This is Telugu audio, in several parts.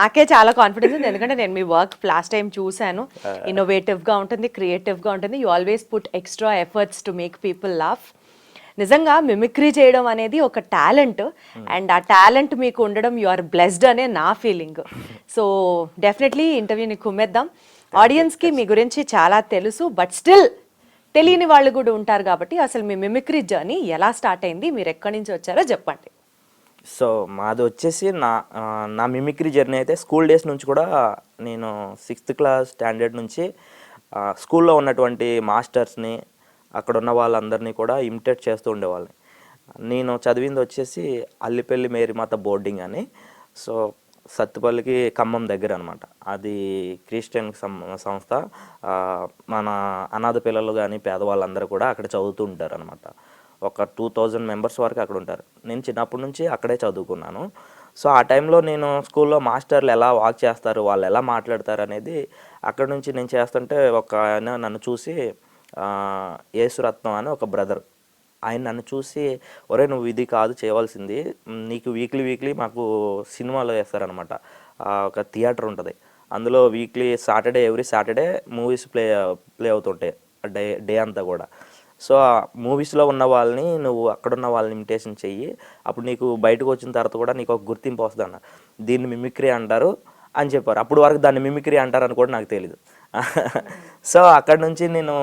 నాకే చాలా కాన్ఫిడెన్స్ ఉంది, ఎందుకంటే నేను మీ వర్క్ లాస్ట్ టైం చూశాను. ఇన్నోవేటివ్గా ఉంటుంది, క్రియేటివ్గా ఉంటుంది. You always put extra efforts to make people laugh. నిజంగా మిమిక్రీ చేయడం అనేది ఒక టాలెంట్, అండ్ ఆ టాలెంట్ మీకు ఉండడం యు ఆర్ బ్లెస్డ్ అనే నా ఫీలింగ్. సో డెఫినెట్లీ ఇంటర్వ్యూని కుమ్మేద్దాం. ఆడియన్స్కి మీ గురించి చాలా తెలుసు, బట్ స్టిల్ తెలియని వాళ్ళు కూడా ఉంటారు కాబట్టి అసలు మీ మిమిక్రీ జర్నీ ఎలా స్టార్ట్ అయింది, మీరు ఎక్కడి నుంచి వచ్చారో చెప్పండి. సో మాది వచ్చేసి నా మిమిక్రీ జర్నీ అయితే స్కూల్ డేస్ నుంచి కూడా నేను 6th క్లాస్ స్టాండర్డ్ నుంచి స్కూల్లో ఉన్నటువంటి మాస్టర్స్ని అక్కడ ఉన్న వాళ్ళందరినీ కూడా ఇమిటేట్ చేస్తూ ఉండేవాళ్ళని. నేను చదివింది వచ్చేసి అల్లిపల్లి మేరీమాత బోర్డింగ్ అని. సో సత్తుపల్లికి ఖమ్మం దగ్గర అనమాట. అది క్రిస్టియన్ సంస్థ. మన అనాథ పిల్లలు కానీ పేదవాళ్ళందరూ కూడా అక్కడ చదువుతూ ఉంటారు అనమాట. ఒక 2000 మెంబర్స్ వరకు అక్కడ ఉంటారు. నేను చిన్నప్పటి నుంచి అక్కడే చదువుకున్నాను. సో ఆ టైంలో నేను స్కూల్లో మాస్టర్లు ఎలా వాక్ చేస్తారు, వాళ్ళు ఎలా మాట్లాడతారు అనేది అక్కడ నుంచి నేను చేస్తుంటే ఒక ఆయన నన్ను చూసి యేసురత్నం అని ఒక బ్రదర్, ఆయన నన్ను చూసి ఒరే నువ్వు ఇది కాదు చేయవలసింది, నీకు వీక్లీ మాకు సినిమాలో వేస్తారనమాట. ఒక థియేటర్ ఉంటుంది, అందులో weekly every Saturday movies play అవుతుంటాయి డే అంతా కూడా. సో ఆ మూవీస్లో ఉన్న వాళ్ళని నువ్వు అక్కడున్న వాళ్ళని ఇమిటేషన్ చెయ్యి, అప్పుడు నీకు బయటకు వచ్చిన తర్వాత కూడా నీకు ఒక గుర్తింపు వస్తుంది అన్న. దీన్ని మిమిక్రీ అంటారు అని చెప్పారు. అప్పుడు వరకు దాన్ని మిమిక్రీ అంటారని కూడా నాకు తెలీదు. సో అక్కడ నుంచి నేను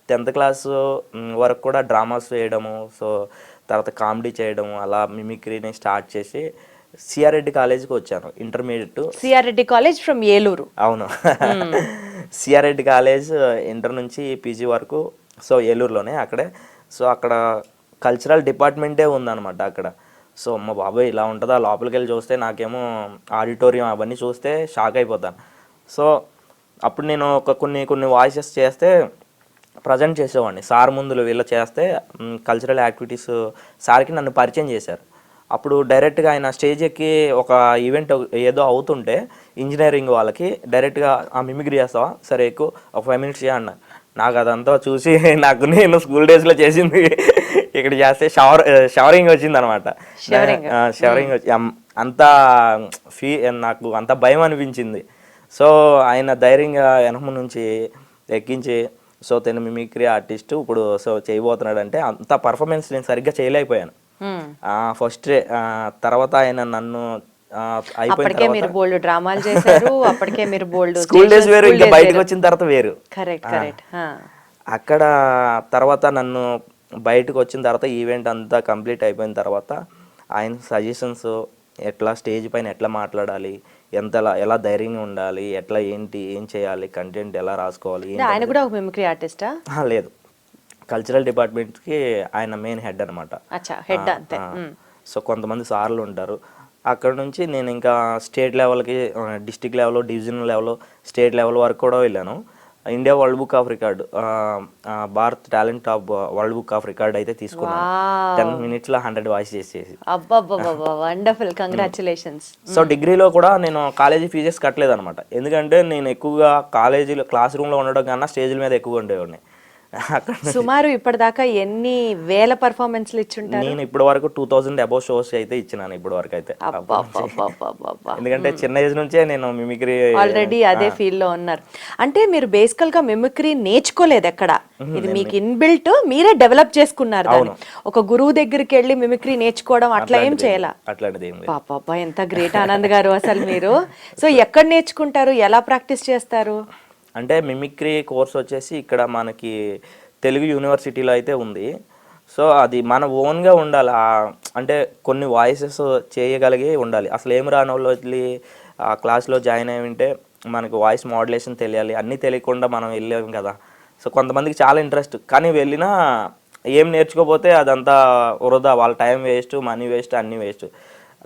10th క్లాస్ వరకు కూడా డ్రామాస్ వేయడము, సో తర్వాత కామెడీ చేయడము, అలా మిమిక్రీని స్టార్ట్ చేసి సిఆర్ రెడ్డి కాలేజ్కి వచ్చాను. Intermediate CR Reddy college from Eluru. అవును. సిఆర్ రెడ్డి కాలేజ్ ఇంటర్ నుంచి పీజీ వరకు సో ఏలూరులోనే అక్కడే. సో అక్కడ కల్చరల్ డిపార్ట్మెంటే ఉందన్నమాట అక్కడ. సో అమ్మ బాబాయ్ ఇలా ఉంటుందా, లోపలికి వెళ్ళి చూస్తే నాకేమో ఆడిటోరియం అవన్నీ చూస్తే షాక్ అయిపోతాను. సో అప్పుడు నేను కొన్ని వాయిసెస్ చేస్తే ప్రజెంట్ చేసేవాడిని సార్ ముందులో వీళ్ళు చేస్తే కల్చరల్ యాక్టివిటీస్ సార్కి నన్ను పరిచయం చేశారు. అప్పుడు డైరెక్ట్గా ఆయన స్టేజ్ ఎక్కి ఒక ఈవెంట్ ఏదో అవుతుంటే ఇంజనీరింగ్ వాళ్ళకి డైరెక్ట్గా ఆ మిమిక్రీ చేస్తావా, సరే ఎక్కువ ఒక 5 minutes అన్న. నాకు అదంతా చూసి నేను స్కూల్ డేస్లో చేసింది ఇక్కడ చేస్తే షవరింగ్ వచ్చింది అనమాట. షవరింగ్ వచ్చి అంత నాకు అంత భయం అనిపించింది. సో ఆయన ధైర్యంగా వెనక నుంచి ఎక్కించి సో తను మిమిక్రీ ఆర్టిస్ట్ ఇప్పుడు సో చేయబోతున్నాడు అంటే అంత పర్ఫార్మెన్స్ నేను సరిగ్గా చేయలేకపోయాను ఫస్ట్. తర్వాత ఆయన నన్ను అప్పటికే మీరు బోల్డ్ డ్రామాలు చేశారు, అప్పటికే మీరు బోల్డ్ స్కూల్ డేస్ వేరు, ఇంకా బయటకు వచ్చిన తర్వాత వేరు. కరెక్ట్. అక్కడ తర్వాత నన్ను బయటకు వచ్చిన తర్వాత ఈవెంట్ అంతా కంప్లీట్ అయిపోయిన తర్వాత ఆయన సజెషన్స్, ఎట్లా స్టేజ్ పైన ఎట్లా మాట్లాడాలి, ఎలా ధైర్యంగా ఉండాలి, ఎట్లా ఏం చేయాలి, కంటెంట్ ఎలా రాసుకోవాలి. ఆయన కూడా ఒక మిమిక్రీ ఆర్టిస్టా? లేదు, కల్చరల్ డిపార్ట్మెంట్కి ఆయన మెయిన్ హెడ్ అనమాట. సో కొంతమంది సార్లు ఉంటారు. అక్కడ నుంచి నేను ఇంకా స్టేట్ లెవెల్కి, district level, divisional level, state level వరకు కూడా వెళ్ళాను. India world book of record, Bharat talent of world book of record అయితే తీసుకున్నాను. 10 minutes 100 వాయిస్ చేసేసి. Wonderful, congratulations. సో డిగ్రీలో కూడా నేను కాలేజీ ఫీజెస్ కట్టలేదు అనమాట. ఎందుకంటే నేను ఎక్కువగా కాలేజీలో క్లాస్ రూమ్లో ఉండడం కన్నా స్టేజ్ల మీద ఎక్కువగా ఉండేవాడిని. సుమారు ఇప్పటిదాకా ఎన్ని వేల పర్ఫార్మెన్స్లు ఇచ్చుంటారు? నేను ఇప్పటి వరకు 2000 అబౌవ్ షోస్ అయితే ఇచ్చినాను ఇప్పటి వరకు అయితే. ఎందుకంటే చిన్న ఏజ్ నుంచే నేను మిమిక్రీ ఆల్రెడీ అదే ఫీల్డ్ లో ఉన్నారు. అంటే మీరు బేసికల్ గా మిమిక్రీ నేర్చుకోలేదు ఎక్కడ, ఇది మీకు ఇన్బిల్ట్, మీరే డెవలప్ చేసుకున్నారు. ఒక గురువు దగ్గరికి వెళ్ళి మిమిక్రీ నేర్చుకోవడం అట్లా ఏం చేయాల? అట్లాంటిది ఏం లేదు. పాపా ఎంత గ్రేట్ ఆనంద్ గారు అసలు మీరు. సో ఎక్కడ నేర్చుకుంటారు, ఎలా ప్రాక్టీస్ చేస్తారు? అంటే మిమిక్రీ కోర్స్ వచ్చేసి ఇక్కడ మనకి తెలుగు యూనివర్సిటీలో అయితే ఉంది. సో అది మన ఓన్గా ఉండాలి. అంటే కొన్ని వాయిసెస్ చేయగలిగి ఉండాలి. అసలు ఏం రాని వాళ్ళు వెళ్ళి ఆ క్లాస్లో జాయిన్ అయి ఉంటే మనకు వాయిస్ మోడ్యులేషన్ తెలియాలి. అన్నీ తెలియకుండా మనం వెళ్ళాం కదా. సో కొంతమందికి చాలా ఇంట్రెస్ట్, కానీ వెళ్ళినా ఏం నేర్చుకోకపోతే అదంతా వృధా, వాళ్ళ టైం వేస్ట్, మనీ వేస్ట్, అన్నీ వేస్ట్.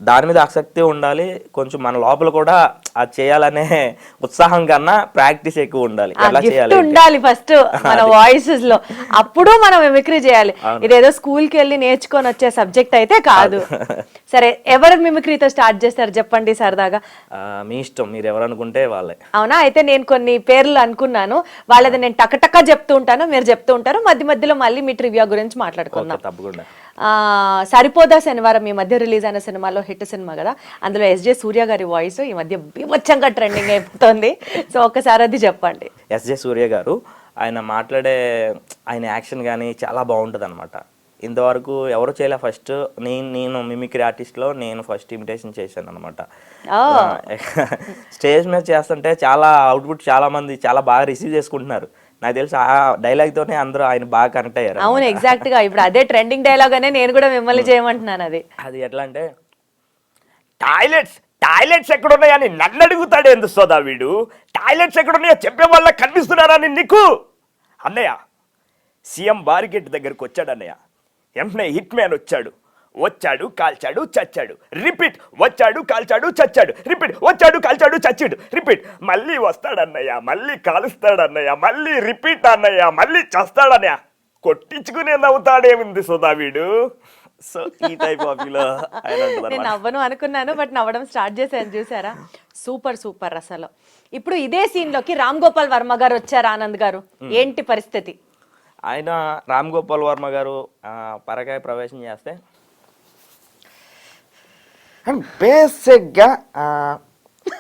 దాని మీద ఆసక్తి ఉండాలి, కొంచెం మన లోపల కూడా అది చేయాలనే ఉత్సాహం కన్నా ప్రాక్టీస్ ఎక్కువ ఉండాలి. ఎలా చేయాలి ఉండాలి ఫస్ట్ మన వాయిసెస్ లో, అప్పుడు మనం మిమిక్రీ చేయాలి. ఇదేదో స్కూల్ కి వెళ్ళి నేర్చుకొని వచ్చే సబ్జెక్ట్ అయితే కాదు. సరే, ఎవరు మిమిక్రీతో స్టార్ట్ చేస్తారు చెప్పండి సరదాగా? మీ ఇష్టం, మీరు ఎవరు అనుకుంటే వాళ్ళే. అవునా? అయితే నేను కొన్ని పేర్లు అనుకున్నాను, వాళ్ళది నేను టకటక చెప్తూ ఉంటాను, మీరు చెప్తూ ఉంటారు, మధ్య మధ్యలో మళ్ళీ మీ ట్రివియా గురించి మాట్లాడుకుందాం. తప్పకుండా. సరిపోదా శనివారం ఈ మధ్య రిలీజ్ అయిన సినిమాలో హిట్ సినిమా కదా, అందులో ఎస్జే సూర్య గారి వాయిస్ ఈ మధ్య బీభత్సంగా ట్రెండింగ్ అయిపోతుంది. సో ఒక్కసారి అది చెప్పండి. ఎస్జే సూర్య గారు ఆయన మాట్లాడే ఆయన యాక్షన్ కానీ చాలా బాగుంటుంది అనమాట. ఇంతవరకు ఎవరు చేయలే. ఫస్ట్ నేను మిమిక్రీ ఆర్టిస్ట్లో నేను ఫస్ట్ ఇమిటేషన్ చేశాను అనమాట. స్టేజ్ మీద చేస్తుంటే చాలా అవుట్పుట్ చాలా మంది చాలా బాగా రిసీవ్ చేసుకుంటున్నారు. నాకు తెలిసి ఆ డైలాగ్తోనే అందరూ ఆయన బాగా కనెక్ట్ అయ్యారు. అవును, ఎగ్జాక్ట్ గా ఇప్పుడు అదే ట్రెండింగ్ డైలాగ్ అనే నేను కూడా మిమ్మల్ని చేయమంటున్నాను. అది ఎట్లా అంటే, టాయిలెట్స్ ఎక్కడున్నాయని నన్ను అడుగుతాడు ఎందుకు సోదా వీడు, టాయిలెట్స్ ఎక్కడున్నాయో చెప్పే వాళ్ళ కనిపిస్తున్నారని నీకు అన్నయ్య. సీఎం బారిగేట్ దగ్గరకు వచ్చాడు అన్నయ్య. ఎంఏ హిట్ మ్యాన్ వచ్చాడు కాల్చాడు చచ్చాడు, రిపీట్ వచ్చాడు కాల్చాడు చచ్చాడు, రిపీట్ వచ్చాడు కాల్చాడు చచ్చాడు, రిపీట్ మళ్ళీ వస్తాడన్నయ్య, మళ్ళీ కాలుస్తాడన్నయ్య, మళ్ళీ రిపీట్ అన్నయ్య, మళ్ళీ చస్తాడన్నయ్య. కొట్టించుకునే నవ్వుతాడేముంది సోదా వీడు. సో ఈ టైప్ ఆఫ్ నేను నవ్వను అనుకున్నాను, బట్ నవ్వడం స్టార్ట్ చేశాను. చూసారా, సూపర్ సూపర్. అసలు ఇప్పుడు ఇదే సీన్ లోకి రామ్ గోపాల్ వర్మ గారు వచ్చారు. ఆనంద్ గారు ఏంటి పరిస్థితి? ఆయన రామ్ గోపాల్ వర్మ గారు పరకాయ ప్రవేశం చేస్తే బేసిక్గా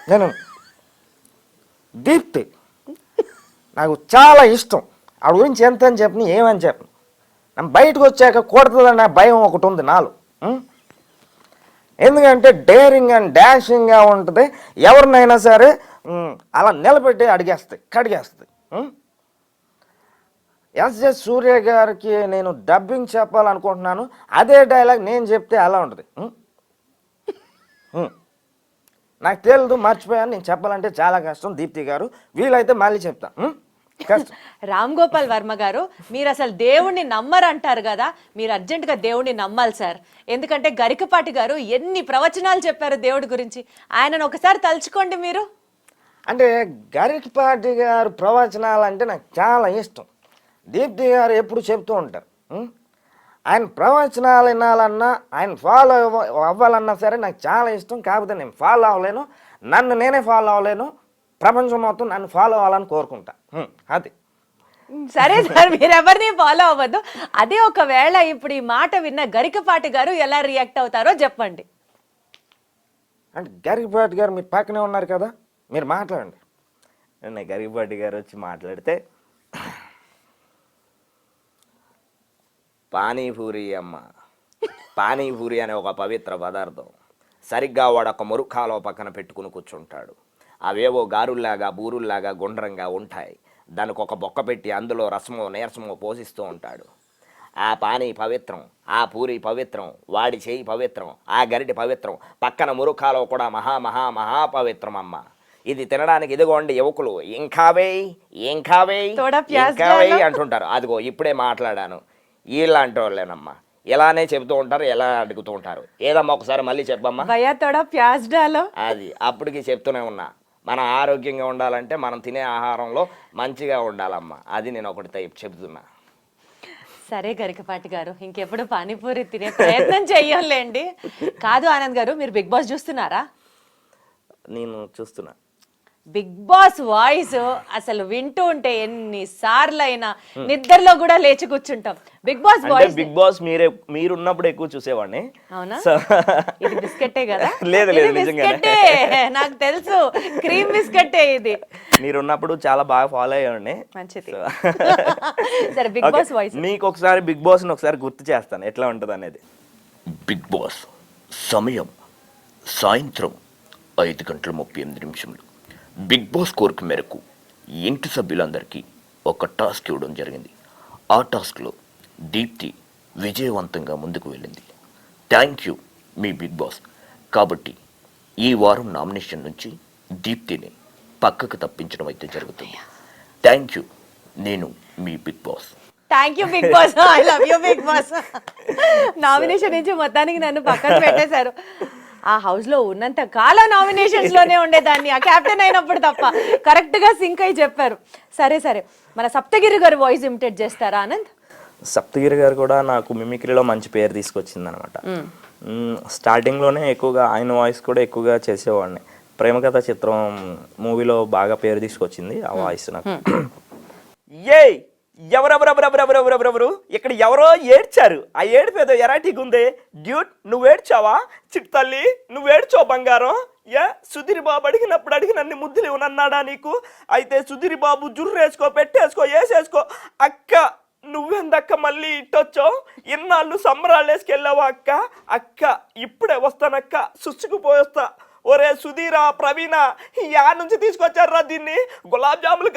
నేను దీప్తి నాకు చాలా ఇష్టం. ఆవిడ గురించి ఎంత అని చెప్పని ఏమని చెప్పను. నేను బయటకు వచ్చాక కొడుతుందన్న భయం ఒకటి ఉంది నాలో. ఎందుకంటే డేరింగ్ అండ్ డాషింగ్గా ఉంటుంది. ఎవరినైనా సరే అలా నిలబెట్టి కడిగేస్తుంది. ఎస్జే సూర్య గారికి నేను డబ్బింగ్ చెప్పాలనుకుంటున్నాను. అదే డైలాగ్ నేను చెప్తే అలా ఉంటుంది. నాకు తెలియదు, మర్చిపోయాను. నేను చెప్పాలంటే చాలా కష్టం. దీప్తి గారు వీలైతే మళ్ళీ చెప్తా. కష్టం. రామ్ గోపాల్ వర్మ గారు, మీరు అసలు దేవుణ్ణి నమ్మరంటారు కదా, మీరు అర్జెంటుగా దేవుణ్ణి నమ్మాలి సార్. ఎందుకంటే గరికపాటి గారు ఎన్ని ప్రవచనాలు చెప్పారు దేవుడి గురించి. ఆయనను ఒకసారి తలుచుకోండి మీరు. అంటే గరికపాటి గారు ప్రవచనాలు అంటే నాకు చాలా ఇష్టం. దీప్తి గారు ఎప్పుడు చెప్తూ ఉంటారు. ఆయన ప్రవచనాలు వినాలన్నా, ఆయన ఫాలో అవ్వాలన్నా సరే నాకు చాలా ఇష్టం. కాకపోతే నేను ఫాలో అవ్వలేను, నన్ను నేనే ఫాలో అవ్వలేను. ప్రపంచం మొత్తం నన్ను ఫాలో అవ్వాలని కోరుకుంటా. అది సరే సార్, మీరు ఎవరిని ఫాలో అవ్వద్దు. అదే ఒకవేళ ఇప్పుడు ఈ మాట విన్న గరికపాటి గారు ఎలా రియాక్ట్ అవుతారో చెప్పండి. అంటే గరికపాటి గారు మీరు పక్కనే ఉన్నారు కదా, మీరు మాట్లాడండి. గరికపాటి గారు వచ్చి మాట్లాడితే, పానీపూరి అమ్మ, పానీపూరి అనే ఒక పవిత్ర పదార్థం సరిగ్గా వాడొక మురుఖాలో పక్కన పెట్టుకుని కూర్చుంటాడు. అవేవో గారుల్లాగా బూరుల్లాగా గుండ్రంగా ఉంటాయి. దానికి ఒక బొక్క పెట్టి అందులో రసమో నీరసమో పోషిస్తూ ఉంటాడు. ఆ పానీ పవిత్రం, ఆ పూరి పవిత్రం, వాడి చేయి పవిత్రం, ఆ గరిటి పవిత్రం, పక్కన మురుఖాలో కూడా మహా మహా మహా పవిత్రం అమ్మ. ఇది తినడానికి ఇదిగోండి యువకులు ఏం కావేయ్ అంటుంటారు. అదిగో ఇప్పుడే మాట్లాడాను. ఇలాంటి వాళ్ళేనమ్మా, ఇలానే చెబుతూ ఉంటారు, ఎలా అడుగుతూ ఉంటారు. ఏదమ్మా ఒకసారి మళ్ళీ చెప్పమ్మా. అది అప్పటికి చెప్తూనే ఉన్నా. మనం ఆరోగ్యంగా ఉండాలంటే మనం తినే ఆహారంలో మంచిగా ఉండాలమ్మా. అది నేను ఒకటి చెబుతున్నా. సరే గరికపాటి గారు, ఇంకెప్పుడు పానీపూరి తినే ప్రయత్నం చెయ్యంలేండి. కాదు ఆనంద్ గారు, మీరు బిగ్ బాస్ చూస్తున్నారా? నేను చూస్తున్నా. బిగ్ బాస్ వాయిస్ అసలు వింటూ ఉంటే ఎన్నిసార్లు అయినా నిద్రలో కూడా లేచి కూర్చుంటాం. Big Boss voice, Big Boss మీరున్నప్పుడు ఎక్కువ చూసేవాడిని. అవునా? ఇది బిస్కెటే కదా? లేదు నిజంగానే నాకు తెలుసు, క్రీమ్ బిస్కెటే ఇది. మీరున్నప్పుడు చాలా బాగా ఫాలో అయ్యేవాడిని. మంచిది. సరే బిగ్ బాస్ వాయిస్ మీకు ఒకసారి బిగ్ బాస్ ఒకసారి గుర్తు చేస్తాను ఎట్లా ఉంటుంది అనేది. బిగ్ బాస్ సమయం సాయంత్రం 5:38. బిగ్ బాస్ కోరిక మేరకు ఇంటి సభ్యులందరికీ ఒక టాస్క్ ఇవ్వడం జరిగింది. ఆ టాస్క్లో దీప్తి విజయవంతంగా ముందుకు వెళ్ళింది. థ్యాంక్ యూ మీ బిగ్ బాస్. కాబట్టి ఈ వారం నామినేషన్ నుంచి దీప్తిని పక్కకు తప్పించడం అయితే జరుగుతుంది. Thank you. నేను మీ big Boss. Thank you Big Boss. I love you Big Boss. Nomination నుంచి మొత్తానికి నన్ను పక్కన పెట్టేశారు. ఆ హౌస్ లో ఉన్నంత కాలం నామినేషన్స్ లోనే ఉండేదాన్ని, ఆ కెప్టెన్ అయినప్పుడు తప్ప. కరెక్ట్ గా సింక్ అయి చెప్పారు. సరే సరే, మన సప్తగిరి గారు వాయిస్ ఇమిటేట్ చేస్తారా ఆనంద్? సప్తగిరి గారు కూడా నాకు మిమిక్రీలో మంచి పేరు తీసుకొచ్చింది అనమాట. స్టార్టింగ్లోనే ఎక్కువగా ఆయన వాయిస్ కూడా ఎక్కువగా చేసేవాడిని. ప్రేమకథ చిత్రం మూవీలో బాగా పేరు తీసుకొచ్చింది ఆ వాయిస్ నాకు. ఎవరెవరెవరెవరెవరెవరెవరెవరు ఇక్కడ ఎవరో ఏడ్చారు. ఆ ఏడుపు ఏదో ఎరాటిగా ఉంది. డ్యూట్, నువ్వు ఏడ్చావా? చిట్ తల్లి, నువ్వు ఏడ్చావు బంగారం. సుధీర్ బాబు అడిగినప్పుడు అడిగినన్ని ముద్దులు ఇవ్వనన్నాడా నీకు? అయితే సుధీర్ బాబు జుర్రేసుకో, పెట్టేసుకో, వేసేసుకో. అక్క నువ్వెందక్క మళ్ళీ ఇట్టొచ్చావు? ఇన్నాళ్ళు సంబరాలు వేసుకెళ్ళావా అక్క? అక్క ఇప్పుడే వస్తానక్క, సుచ్చుకుపోయేస్తా. ఒరే సుధీరా, ప్రవీణ, యా నుంచి తీసుకొచ్చారా దీన్ని? గులాబ్ జాములు